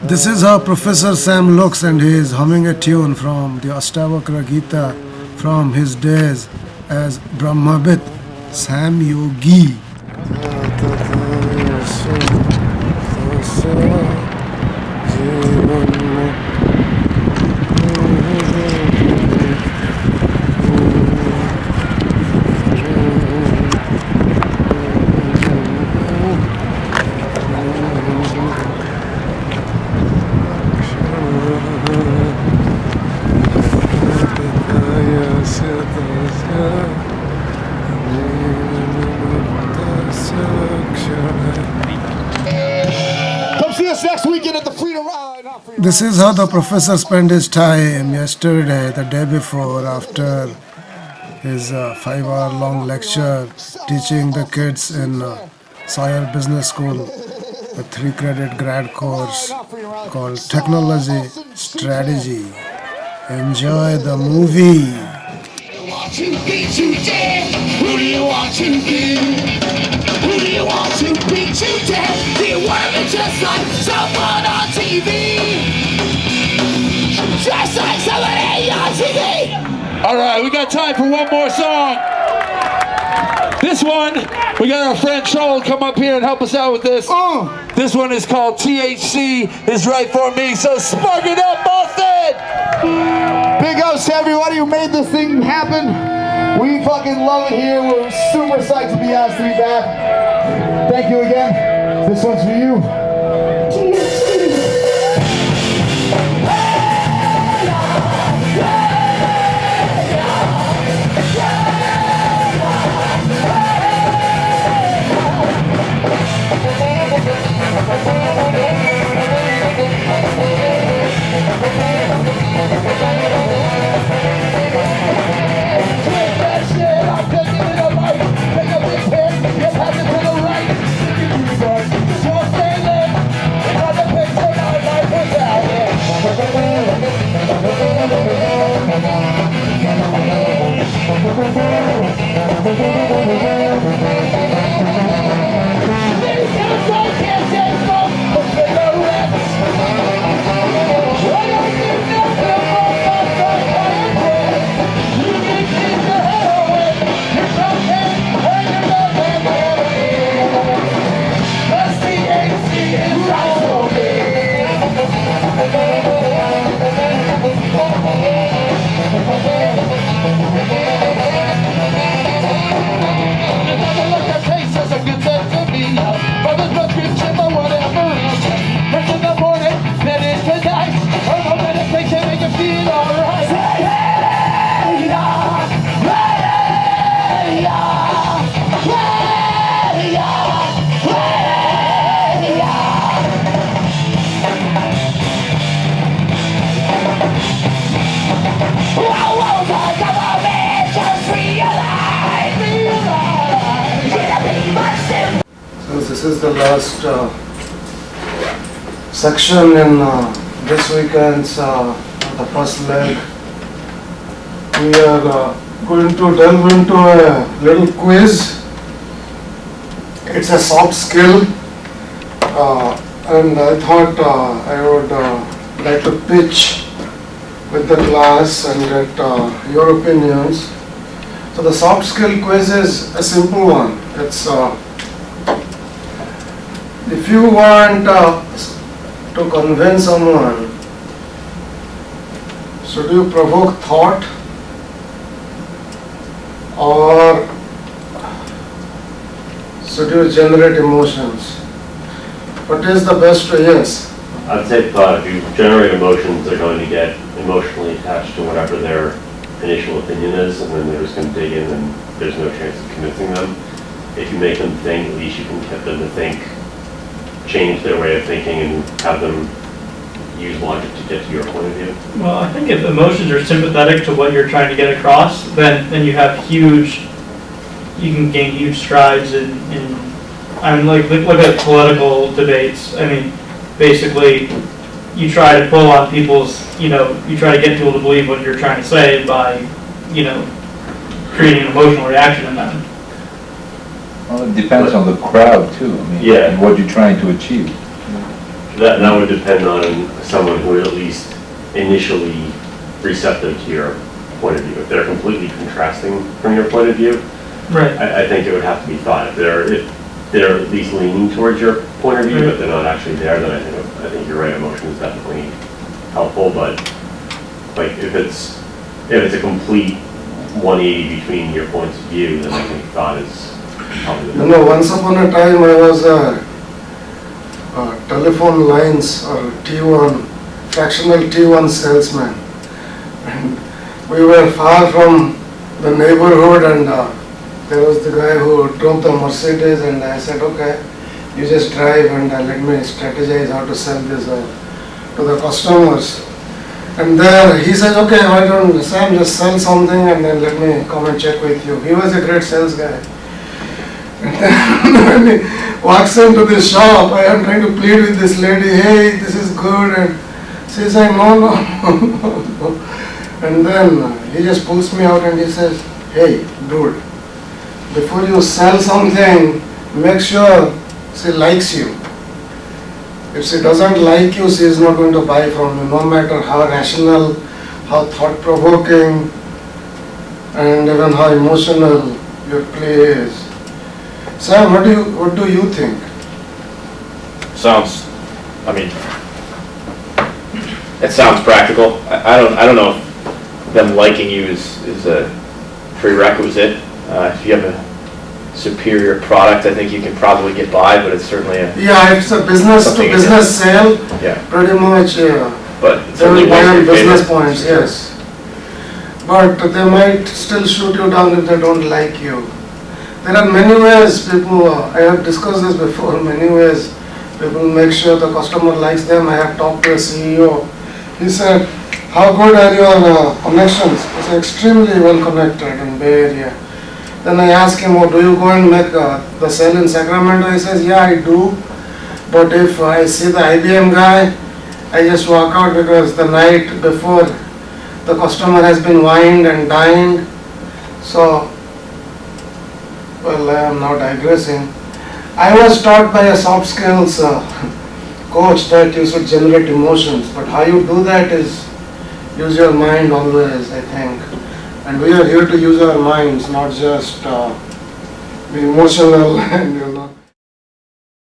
This is how Professor Sam looks, and he is humming a tune from the Astavakra Gita from his days as Brahmabit Sam Yogi. Come see us next weekend at the Freedom Ride. This is how the professor spent his time yesterday, the day before, after his 5-hour-long lecture teaching the kids in Sawyer Business School, a 3-credit grad course called Technology Strategy. Enjoy the movie. Want to be today? Who do you want to be? Who do you want to be today? Do you want to be just like someone on TV? Just like somebody on TV? Alright, we got time for one more song. This one, we got our friend Joel come up here and help us out with this. This one is called THC is Right For Me, so spark it up, Boston! Big ups to everybody who made this thing happen. We fucking love it here. We're super psyched to be asked to be back. Thank you again. This one's for you. This is the last section in this weekend's the first leg. We are going to delve into a little quiz. It's a soft skill, and I thought I would like to pitch with the class and get your opinions. So the soft skill quiz is a simple one. It's if you want to convince someone, should you provoke thought should you generate emotions? What is the best way? Yes. I'd say if you generate emotions, they're going to get emotionally attached to whatever their initial opinion is, and then they're just going to dig in, and there's no chance of convincing them. If you make them think, at least you can get them to think, change their way of thinking, and have them use logic to get to your point of view. Well, I think if emotions are sympathetic to what you're trying to get across, then you have you can gain huge strides in I mean, like, look at political debates. I mean, basically, you try to pull on people's, you try to get people to believe what you're trying to say by, creating an emotional reaction in them. Well, it depends on the crowd too, I mean, Yeah. and what you're trying to achieve. That would depend on someone who is at least initially receptive to your point of view. If they're completely contrasting from your point of view, Right. I think it would have to be thought. If they're at least leaning towards your point of view, but they're not actually there, then I think you're right. Emotion is definitely helpful, but like if it's a complete 180 between your points of view, then I think thought is probably the best. Once upon a time I was a telephone lines or T1, fractional T1 salesman. And we were far from the neighborhood, and there was the guy who drove the Mercedes, and I said, okay, you just drive and let me strategize how to sell this to the customers. And there he said, okay, why don't Sam just sell something and then let me come and check with you. He was a great sales guy. And then when he walks into the shop, I am trying to plead with this lady, hey, this is good, and she said, no. And then he just pulls me out and he says, hey, dude, before you sell something, make sure she likes you. If she doesn't like you, she is not going to buy from you, no matter how rational, how thought-provoking, and even how emotional your play is. Sam, what do you think? It sounds practical. I don't know if them liking you is a prerequisite. If you have a superior product, I think you can probably get by, but it's certainly Yeah, it's a business to business sale. Yeah. Pretty much, But it's they certainly will buy one on of your business favorite- points, yes. But they might still shoot you down if they don't like you. There are many ways people, I have discussed this before, many ways people make sure the customer likes them. I have talked to a CEO. He said, how good are your connections? He said, extremely well connected in Bay Area. Then I asked him, do you go and make the sale in Sacramento? He says, yeah, I do. But if I see the IBM guy, I just walk out because the night before the customer has been wined and dined. So, well, I am now digressing. I was taught by a soft skills coach that you should generate emotions, but how you do that is use your mind always, I think. And we are here to use our minds, not just be emotional and